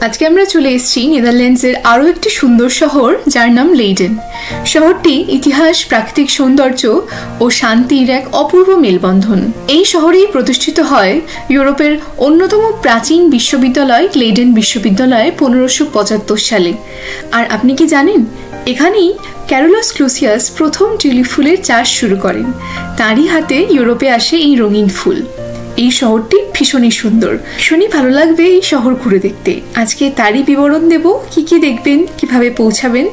আজকে আমরা চলে এসেছি নেদারল্যান্ডসের আরও একটি সুন্দর শহর যার নাম লেইডেন। শহরটি ইতিহাস, প্রাকৃতিক সৌন্দর্য ও শান্তির এক অপূর্ব মেলবন্ধন। এই শহরেই প্রতিষ্ঠিত হয় ইউরোপের অন্যতম প্রাচীন বিশ্ববিদ্যালয় লেইডেন বিশ্ববিদ্যালয় 1575 সালে। আর আপনি কি জানেন, এখানেই ক্যারোলাস ক্লুসিয়াস প্রথম টিউলিপ ফুলের চাষ শুরু করেন। তাঁরই হাতে ইউরোপে আসে এই রঙিন ফুল। এই শহরটি ভীষণই সুন্দর, ভীষণই ভালো লাগবে এই শহর ঘুরে দেখতে। আজকে তারই বিবরণ দেব, কি কি দেখবেন, কিভাবে পৌঁছাবেন।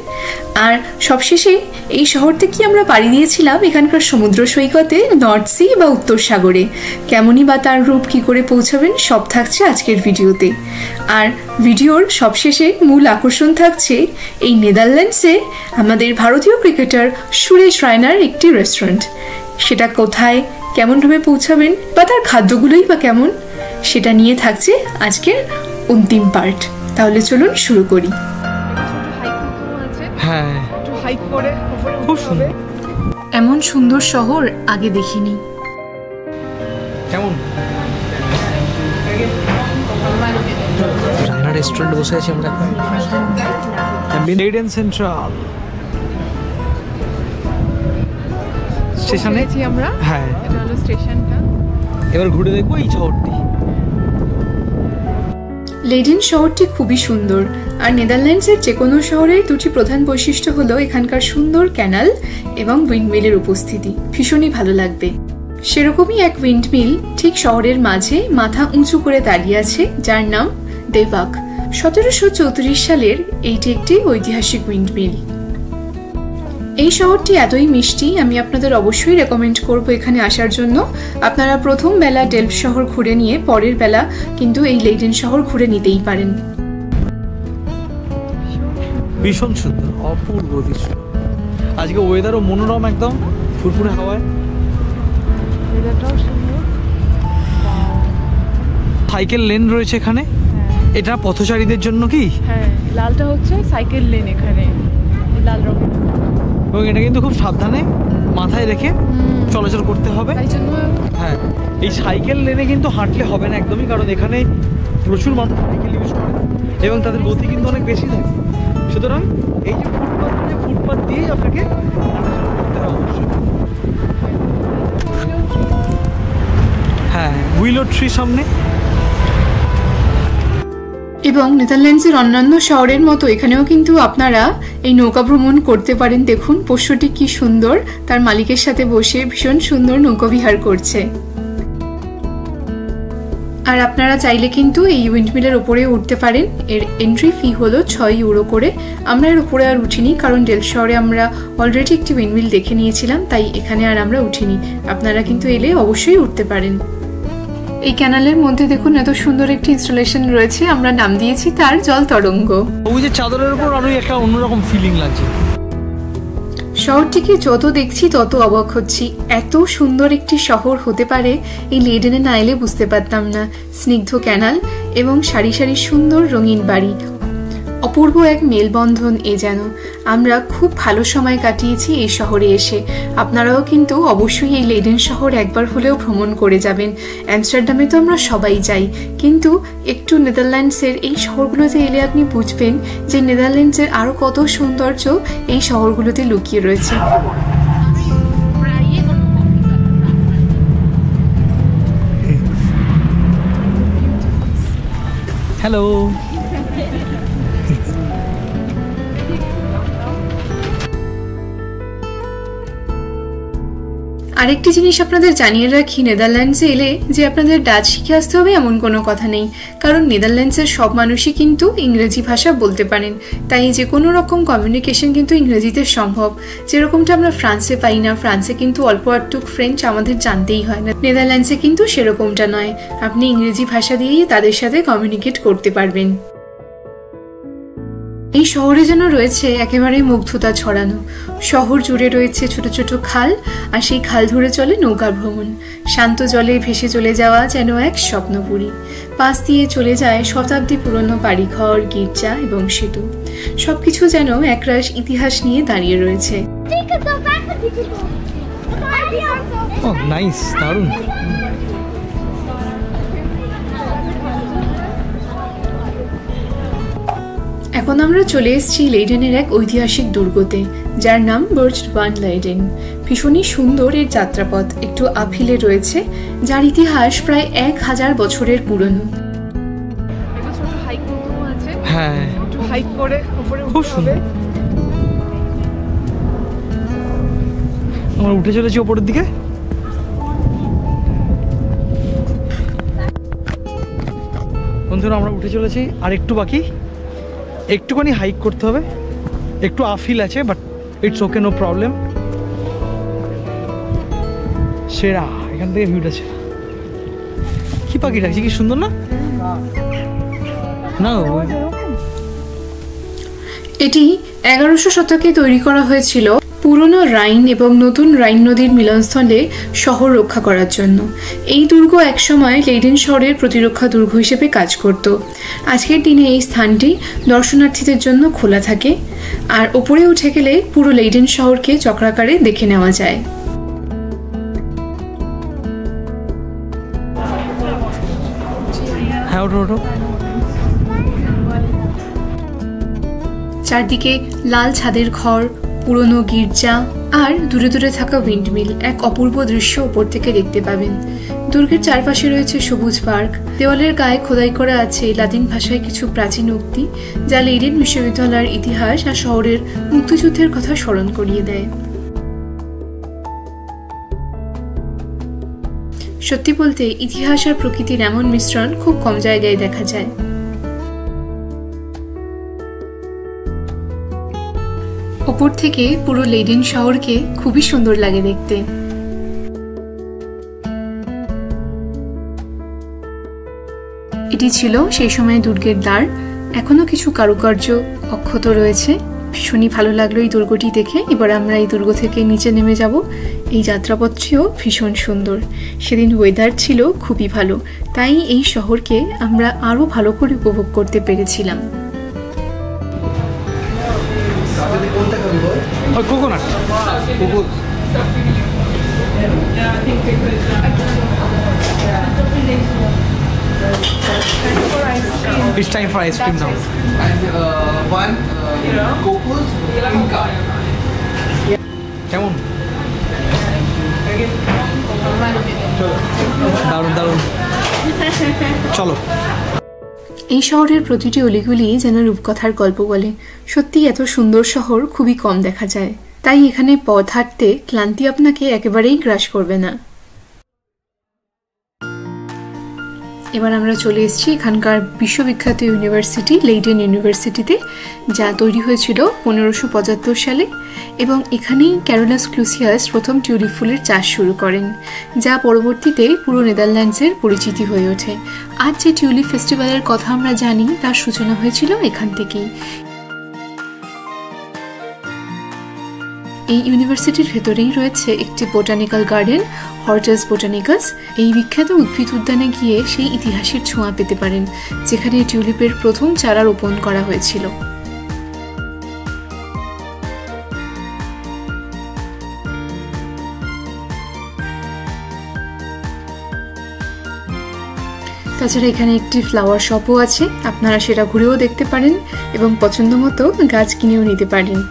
আর সবশেষে এই শহর থেকে আমরা পাড়ি দিয়েছিলাম এখানকার সমুদ্র সৈকতে, নর্থ সি বা উত্তর সাগরে। কেমনই বা তার রূপ, কি করে পৌঁছাবেন, সব থাকছে আজকের ভিডিওতে। আর ভিডিওর সবশেষে মূল আকর্ষণ থাকছে এই নেদারল্যান্ডসে আমাদের ভারতীয় ক্রিকেটার সুরেশ রায়নার একটি রেস্টুরেন্ট। সেটা কোথায়, কেমনভাবে পৌঁছাবেন বা তার খাদ্যগুলোই বা কেমন, সেটা নিয়ে থাকছে আজকের অন্তিম পার্ট। তাহলে চলুন শুরু করি। হ্যাঁ, খুব সুন্দর। এমন সুন্দর শহর আগে দেখিনি। কেমন রায়না রেস্টুরেন্টে বসে আছি আমরা। লেইডেন সেন্ট্রাল স্টেশনে আমরা। হ্যাঁ, এটা হলো স্টেশনটা। এবার ঘুরে দেখবো এই শহরটি। লেইডেন শহরটি খুবই সুন্দর। আর নেদারল্যান্ডসের যে কোনো শহরের দুটি প্রধান বৈশিষ্ট্য হলো এখানকার সুন্দর ক্যানাল এবং উইন্ডমিলের উপস্থিতি। ভীষণই ভালো লাগবে। সেরকমই এক উইন্ডমিল ঠিক শহরের মাঝে মাথা উঁচু করে দাঁড়িয়ে আছে, যার নাম দেবাক। 1734 সালের এইটি একটি ঐতিহাসিক উইন্ডমিল। এই শহরটি এতই মিষ্টি, আমি আপনাদের অবশ্যই রেকমেন্ড করব এখানে আসার জন্য। আপনারা প্রথম বেলা ডেলফ শহর ঘুরে নিয়ে পরের বেলা কিন্তু এই লেইডেন শহর ঘুরে নিতেই পারেন। ভীষণ সুন্দর, অপূর্ব দৃশ্য। আজকে ওয়েদারও মনোরম, একদম ফুরফুরে হাওয়ায়। সাইকেল লেন রয়েছে এখানে। এটা পথচারীদের জন্য কি? হ্যাঁ, লালটা হচ্ছে সাইকেল লেন এখানে, লাল রঙের। এবং এটা কিন্তু খুব সাবধানে মাথায় রেখে চলাচল করতে হবে। হ্যাঁ, এই সাইকেল লেনে কিন্তু হাঁটলে হবে না একদমই, কারণ এখানে প্রচুর মানুষ সাইকেল ইউজ করে এবং তাদের গতি কিন্তু অনেক বেশি থাকে। সুতরাং এই যে ফুটপাথ দিয়েই আপনাকে করতে হবে অবশ্যই। হ্যাঁ, উইলো ট্রি সামনে। এবং নেদারল্যান্ডসের অন্যান্য শহরের মতো এখানেও কিন্তু আপনারা এই নৌকা ভ্রমণ করতে পারেন। দেখুন পোষ্যটি কি সুন্দর, তার মালিকের সাথে বসে ভীষণ সুন্দর নৌকা বিহার করছে। আর আপনারা চাইলে কিন্তু এই উইন্ডমিলের ওপরে উঠতে পারেন। এর এন্ট্রি ফি হলো 6 ইউরো করে। আমরা এর উপরে আর উঠিনি, কারণ ডেলফ শহরে আমরা অলরেডি একটি উইন্ডমিল দেখে নিয়েছিলাম, তাই এখানে আর আমরা উঠিনি। আপনারা কিন্তু এলে অবশ্যই উঠতে পারেন। এই ক্যানালের মধ্যে দেখুন এত সুন্দর একটি ইনস্টলেশন রয়েছে, আমরা নাম দিয়েছি তার জল তরঙ্গ। ওই যে চাদরের উপর আরো একটা অন্যরকম ফিলিং লাগছে। শহরটিকে যত দেখছি তত অবাক হচ্ছি। এত সুন্দর একটি শহর হতে পারে এই লেইডেনে না এলে বুঝতে পারতাম না। স্নিগ্ধ ক্যানাল এবং সারি সারি সুন্দর রঙিন বাড়ি, অপূর্ব এক মেলবন্ধন এ যেন। আমরা খুব ভালো সময় কাটিয়েছি এই শহরে এসে। আপনারাও কিন্তু অবশ্যই এই লেইডেন শহর একবার হলেও ভ্রমণ করে যাবেন। অ্যামস্টারডামে তো আমরা সবাই যাই, কিন্তু একটু নেদারল্যান্ডসের এই শহরগুলোতে এলে আপনি বুঝবেন যে নেদারল্যান্ডসের আরও কত সৌন্দর্য এই শহরগুলোতে লুকিয়ে রয়েছে। হ্যালো। আরেকটি জিনিস আপনাদের জানিয়ে রাখি, নেদারল্যান্ডসে এলে যে আপনাদের ডাচ শিখে আসতে হবে এমন কোনো কথা নেই, কারণ নেদারল্যান্ডসের সব মানুষই কিন্তু ইংরেজি ভাষা বলতে পারেন। তাই যে কোনো রকম কমিউনিকেশন কিন্তু ইংরেজিতে সম্ভব। যেরকমটা আমরা ফ্রান্সে পাই না, ফ্রান্সে কিন্তু অল্প আটটুক ফ্রেঞ্চ আমাদের জানতেই হয় না, নেদারল্যান্ডসে কিন্তু সেরকমটা নয়। আপনি ইংরেজি ভাষা দিয়েই তাদের সাথে কমিউনিকেট করতে পারবেন। এই শহরে যেন রয়েছে একেবারে মুগ্ধতা ছড়ানো। শহর জুড়ে রয়েছে ছোট ছোট খাল, আর সেই খাল ধরে চলে নৌকা ভ্রমণ। শান্ত জলে ভেসে চলে যাওয়া যেন এক স্বপ্নপুরী। পাশ দিয়ে চলে যায় শতাব্দী পুরনো বাড়িঘর, গির্জা এবং সেতু। সবকিছু যেন একরাশ ইতিহাস নিয়ে দাঁড়িয়ে রয়েছে। নাইস, দারুণ। এখন আমরা চলে এসেছি লেইডেনের এক ঐতিহাসিক দুর্গতে, যার নাম বার্জ ভান লেইডেন। ভীষণই সুন্দর এর যাত্রাপথ, একটু আপহিলে রয়েছে, যার ইতিহাস প্রায় 1000 বছরের পুরনো। হ্যাঁ, হাইক করে উপরে খুব সুন্দর। আমরা উঠে চলেছি ওপরের দিকে। বন্ধুরা, আমরা উঠে চলেছি, আর একটু বাকি, একটুখানি হাইক করতে হবে, একটু আপহিল আছে, but it's okay, no problem. সেরা, এখান থেকে ভিউটা আছে। কি পাখি ডাকছে, কি সুন্দর না? না, এটি 1100 শতকে তৈরি করা হয়েছিল পুরনো রাইন এবং নতুন রাইন নদীর মিলনস্থলে শহর রক্ষা করার জন্য। এই দুর্গ একসময় লেইডেন শহরের প্রতিরক্ষা দুর্গ হিসেবে কাজ করত। আজকের দিনে এই স্থানটি দর্শনার্থীদের জন্য খোলা থাকে, আর ওপরে উঠে গেলে পুরো লেইডেন শহরকে চক্রাকারে দেখে নেওয়া যায়। হ্যাঁ, ওঠো ওঠো। চারদিকে লাল ছাদের ঘর, পুরনো গির্জা আর দূরে দূরে থাকা উইন্ডমিল, এক অপূর্ব দৃশ্য উপর থেকে দেখতে পাবেন। দুর্গের চারপাশে রয়েছে সবুজ পার্ক। দেওয়ালের গায়ে খোদাই করা আছে লাতিন ভাষায় কিছু প্রাচীন উক্তি, যা লেইডেন বিশ্ববিদ্যালয়ের ইতিহাস আর শহরের মুক্তিযুদ্ধের কথা স্মরণ করিয়ে দেয়। সত্যি বলতে ইতিহাস আর প্রকৃতির এমন মিশ্রণ খুব কম জায়গায় দেখা যায়। ওপর থেকে পুরো লেইডেন শহরকে খুবই সুন্দর লাগে দেখতে। এটি ছিল সেই সময় দুর্গের দ্বার। এখনো কিছু কারুকার্য অক্ষত রয়েছে। ভীষণই ভালো লাগলো এই দুর্গটি দেখে। এবার আমরা এই দুর্গ থেকে নিচে নেমে যাব। এই যাত্রাপথটিও ভীষণ সুন্দর। সেদিন ওয়েদার ছিল খুবই ভালো, তাই এই শহরকে আমরা আরো ভালো করে উপভোগ করতে পেরেছিলাম। Coconut, it's time for ice cream now. And one cocos Inca. কেমন? দারুণ দারুণ, চলো। এই শহরের প্রতিটি অলিগলি যেন রূপকথার গল্প বলে। সত্যি এত সুন্দর শহর খুবই কম দেখা যায়, তাই এখানে পথ হাঁটতে ক্লান্তি আপনাকে একেবারেই গ্রাস করবে না। এবার আমরা চলে এসেছি এখানকার বিশ্ববিখ্যাত ইউনিভার্সিটি লেইডেন ইউনিভার্সিটিতে, যা তৈরি হয়েছিল 1575 সালে, এবং এখানেই ক্যারোলাস ক্লুসিয়াস প্রথম টিউলিপ ফুলের চাষ শুরু করেন, যা পরবর্তীতে পুরো নেদারল্যান্ডসের পরিচিতি হয়ে ওঠে। আজ যে টিউলিপ ফেস্টিভ্যালের কথা আমরা জানি, তার সূচনা হয়েছিল এখান থেকেই। এই ইউনিভার্সিটির ভেতরেই রয়েছে একটি বোটানিক্যাল গার্ডেন, হর্টাস বোটানিকাস। এই বিখ্যাত উদ্ভিদ উদ্যানে গিয়ে সেই ইতিহাসের ছোঁয়া পেতে পারেন, যেখানে টিউলিপের প্রথম চারা রোপণ করা হয়েছিল। তাছাড়া এখানে একটি ফ্লাওয়ার শপও আছে, আপনারা সেটা ঘুরেও দেখতে পারেন এবং পছন্দ মতো গাছ কিনেও নিতে পারেন।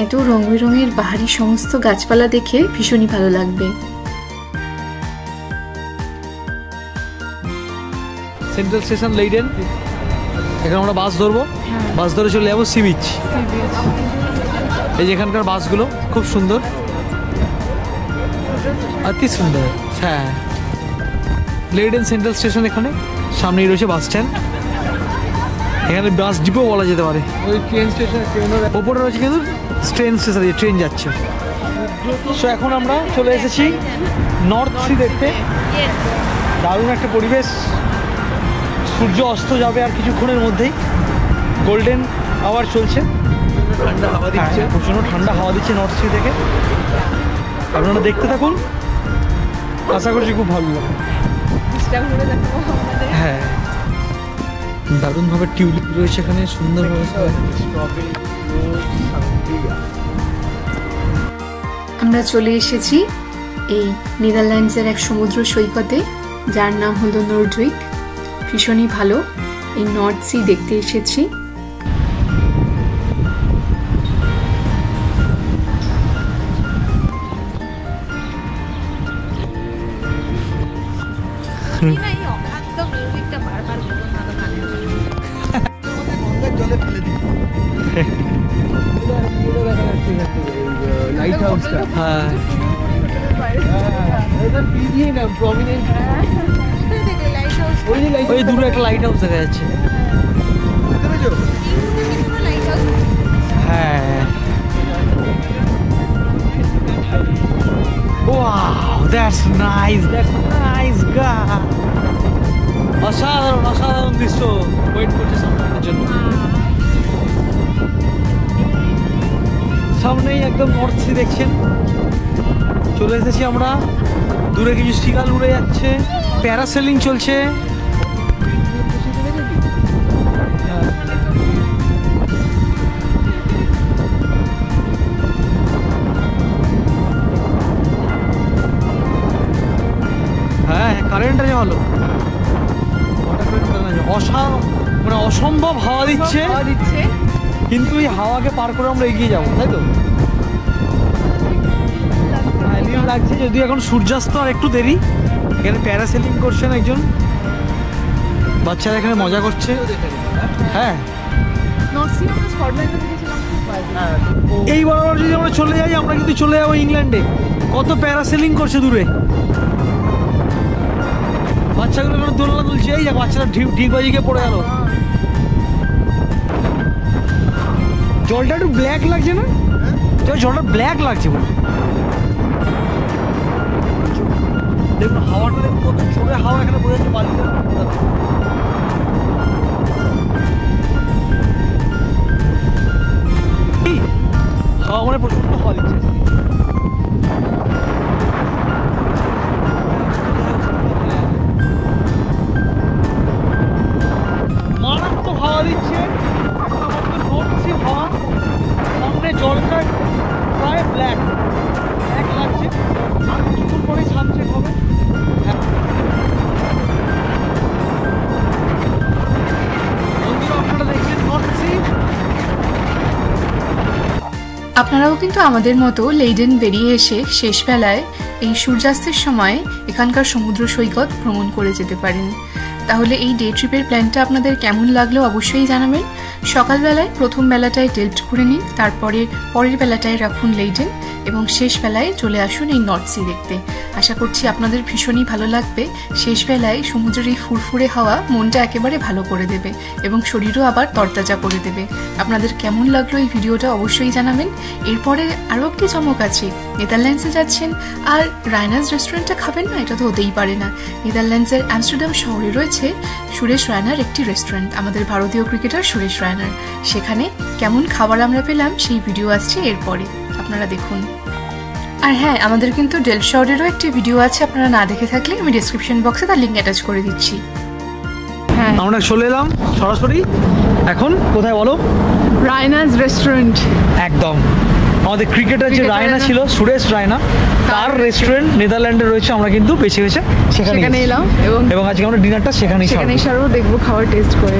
এত রং বেরঙের বাহারি সমস্ত গাছপালা দেখে ভীষণই ভালো লাগবে। সেন্ট্রাল স্টেশন লেইডেন, এখানে আমরা বাস ধরবো, বাস ধরে চলে যাবো সি বিচ। এই যে এখানকার বাসগুলো খুব সুন্দর, অতি সুন্দর। হ্যাঁ, লেইডেন সেন্ট্রাল স্টেশন এখানে সামনেই রয়েছে বাস স্ট্যান্ড। এখানে বাস ডিপো বলা যেতে পারে। ওই ট্রেন স্টেশন, ওপরে রয়েছে কিন্তু ট্রেন স্টেশন, ট্রেন যাচ্ছে। সো এখন আমরা চলে এসেছি নর্থ সি দেখতে। দারুণ একটা পরিবেশ, সূর্য অস্ত যাবে আর কিছুক্ষণের মধ্যেই। গোল্ডেন আওয়ার চলছে, ঠান্ডা হাওয়া দিচ্ছে, প্রচণ্ড ঠান্ডা হাওয়া দিচ্ছে নর্থ সি থেকে। আপনারা দেখতে থাকুন, আশা করছি খুব ভালো লাগবে। হ্যাঁ, দারুণভাবে টিউলিপ রয়েছে এখানে, সুন্দরভাবে। আমরা চলে এসেছি এই নেদারল্যান্ডসের এক সমুদ্র সৈকতে, যার নাম হলো নর্ডউইক। ভীষণই ভালো, এই নর্থ সি দেখতে এসেছি। জলে ফেলে দিই লাইট হাউসটা। হ্যাঁ ওই দূরে একটা লাইট হাউস দেখা যাচ্ছে। হ্যাঁ Wow, that's nice, God. অসাধারণ দৃশ্য ওয়েট করছে সামনের জন্য। সামনেই একদম নর্থ সি দেখছেন, চলে এসেছি আমরা। দূরে কিছু সিগাল উড়ে যাচ্ছে, প্যারাসেলিং চলছে। হ্যাঁ কারেন্ট আছে ভালো, মানে অসম্ভব হাওয়া দিচ্ছে, কিন্তু এই হাওয়াকে পার করে আমরা এগিয়ে যাবো, তাই তো? লাগছে যদিও এখন সূর্যাস্ত আর একটু দেরি। এখানে প্যারাসেলিং করছেন একজন, বাচ্চারা এখানে মজা করছে। হ্যাঁ এই বরাবর যদি আমরা চলে যাই, আমরা কিন্তু চলে যাবো ইংল্যান্ডে। কত প্যারাসেলিং করছে দূরে, বাচ্চাগুলো এখন দোলনা দুলছে। এই বাচ্চারা ঢিকবাজি গিয়ে পড়ে গেল। জলটা একটু ব্ল্যাক লাগছে না? জলটা ব্ল্যাক লাগছে বলে দেখুন, হাওয়াটা দেখুন কত জোরে হাওয়া এখানে বোঝা যাচ্ছে। বালিতে হাওয়া মানে প্রচন্ড হাওয়া দিচ্ছে। মারাত্মক হাওয়া দিচ্ছে, হাওয়া সামনে জলটা প্রায় ব্ল্যাক লাগছে। আর কিছুক্ষণ পরে সানসেট হবে। আপনারা দেখছেন নর্থ সি। আপনারাও কিন্তু আমাদের মতো লেইডেন বেরিয়ে এসে শেষবেলায় এই সূর্যাস্তের সময় এখানকার সমুদ্র সৈকত ভ্রমণ করে যেতে পারেন। তাহলে এই ডে ট্রিপের প্ল্যানটা আপনাদের কেমন লাগলো অবশ্যই জানাবেন। সকালবেলায় প্রথম বেলাটায় ডেল্ট ঘুরে নিন, তারপরে পরের বেলাটায় রাখুন লেইডেন, এবং শেষ বেলায় চলে আসুন এই নর্থ সি দেখতে। আশা করছি আপনাদের ভীষণই ভালো লাগবে। শেষ বেলায় সমুদ্রের এই ফুরফুরে হাওয়া মনটা একেবারে ভালো করে দেবে এবং শরীরও আবার তরতাজা করে দেবে। আপনাদের কেমন লাগলো এই ভিডিওটা অবশ্যই জানাবেন। এরপরে আরও একটি চমক আছে, নেদারল্যান্ডসে যাচ্ছেন আর রায়নাস রেস্টুরেন্টটা খাবেন না, এটা তো হতেই পারে না। নেদারল্যান্ডসের আমস্টারডাম শহরে রয়েছে সুরেশ রায়নার একটি রেস্টুরেন্ট, আমাদের ভারতীয় ক্রিকেটার সুরেশ রায়নার। সেখানে কেমন খাবার আমরা পেলাম সেই ভিডিও আসছে এরপরে, আপনারা দেখুন। আর হ্যাঁ, আমাদের কিন্তু ডেল্ট শাওরেরও একটি ভিডিও আছে, আপনারা না দেখে থাকলে আমি ডেসক্রিপশন বক্সে তার লিঙ্ক অ্যাটাচ করে দিচ্ছি। হ্যাঁ আমরা চলে এলাম সরাসরি এখন কোথায় বলো? রায়নাস রেস্টুরেন্ট। একদম আমাদের ক্রিকেটার যে রায়না ছিল, সুরেশ রায়না, তার রেস্টুরেন্ট নেদারল্যান্ডে রয়েছে। আমরা কিন্তু বেছে বেছে সেখানে এলাম এবং আজকে আমরা ডিনারটা সেখানেই সারবো, দেখবো খাবার টেস্ট করে।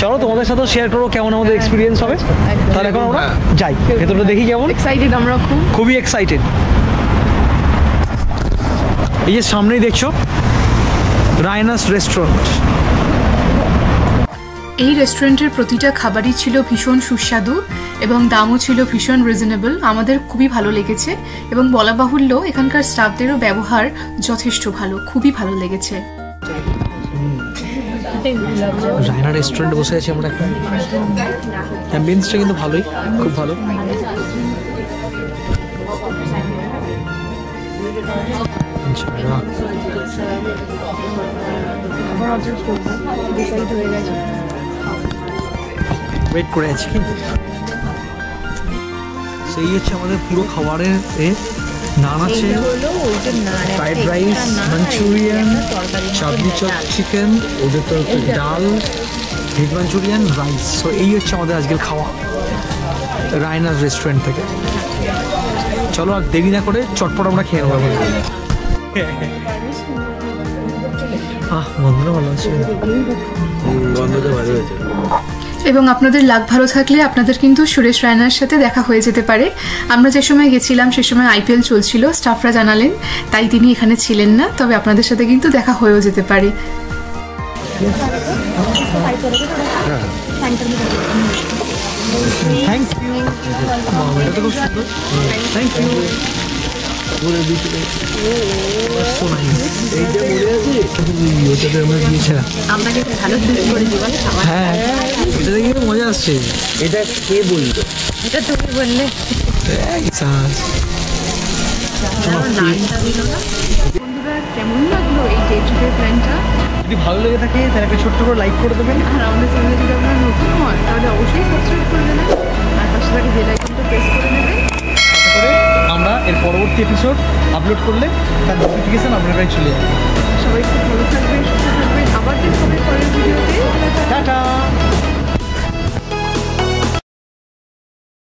চলো তোমাদের সাথেও শেয়ার করবো কেমন আমাদের এক্সপিরিয়েন্স হবে। তাহলে এখন আমরা যাই ভেতরটা দেখি কেমন। এক্সাইটেড আমরা, খুবই এক্সাইটেড। এই যে সামনেই দেখছো রায়নাস রেস্টুরেন্ট। এই রেস্টুরেন্টের প্রতিটা খাবারই ছিল ভীষণ সুস্বাদু এবং দামও ছিল ভীষণ রিজনেবল। আমাদের খুবই ভালো লেগেছে এবং বলা বাহুল্য এখানকার স্টাফদেরও ব্যবহার যথেষ্ট ভালো, খুবই ভালো লেগেছে। রায়না রেস্টুরেন্টে বসে আছি আমরা এখন। অ্যাম্বিয়েন্সটা কিন্তু ভালোই, খুব ভালো। ওয়েট করে আছি কিন্তু সেই হচ্ছে আমাদের পুরো খাবারের নান আছে, ফ্রাইড রাইস, মাঞ্চুরিয়ান, চাঁদনি চপ চিকেন, ওদের তো ডাল, ভেজ মাঞ্চুরিয়ান, রাইস। সো এই হচ্ছে আমাদের আজকের খাওয়া রায়নাস রেস্টুরেন্ট থেকে। চলো আর দেরি না করে চটপট আমরা খেয়ে নেবো। গন্ধটা ভালো আছে, গন্ধটা ভালো হয়েছে। এবং আপনাদের লাক ভালো থাকলে আপনাদের কিন্তু সুরেশ রায়নার সাথে দেখা হয়ে যেতে পারে। আমরা যে সময় গেছিলাম সে সময় IPL চলছিল, স্টাফরা জানালেন, তাই তিনি এখানে ছিলেন না, তবে আপনাদের সাথে কিন্তু দেখা হয়েও যেতে পারে। Thank you. এটা তো খুব সুন্দর। Thank you. হ্যাঁ, এটাতে কিন্তু মজা আসছে। এটা কে বললো? এটা তুমি বললে। বন্ধুরা, কেমন লাগলো এই ডে ট্রিপের প্ল্যানটা? যদি ভালো লেগে থাকে তাহলে একটা ছোট্ট করে লাইক করে দেবেন। আর আমাদের চ্যানেলে যদি আপনারা নতুন হন তাহলে অবশ্যই সাবস্ক্রাইব করে দেবেন, আর পাশে থাকা বেল আইকনটা প্রেস করে নেবেন, তাতে করে আমরা এর পরবর্তী এপিসোড আপলোড করলে তার নোটিফিকেশন আপনার কাছে চলে যাবে। সবাই খুব ভালো থাকবেন, সুস্থ থাকবেন। আবার দেখা হবে পরের ভিডিওতে। টাটা।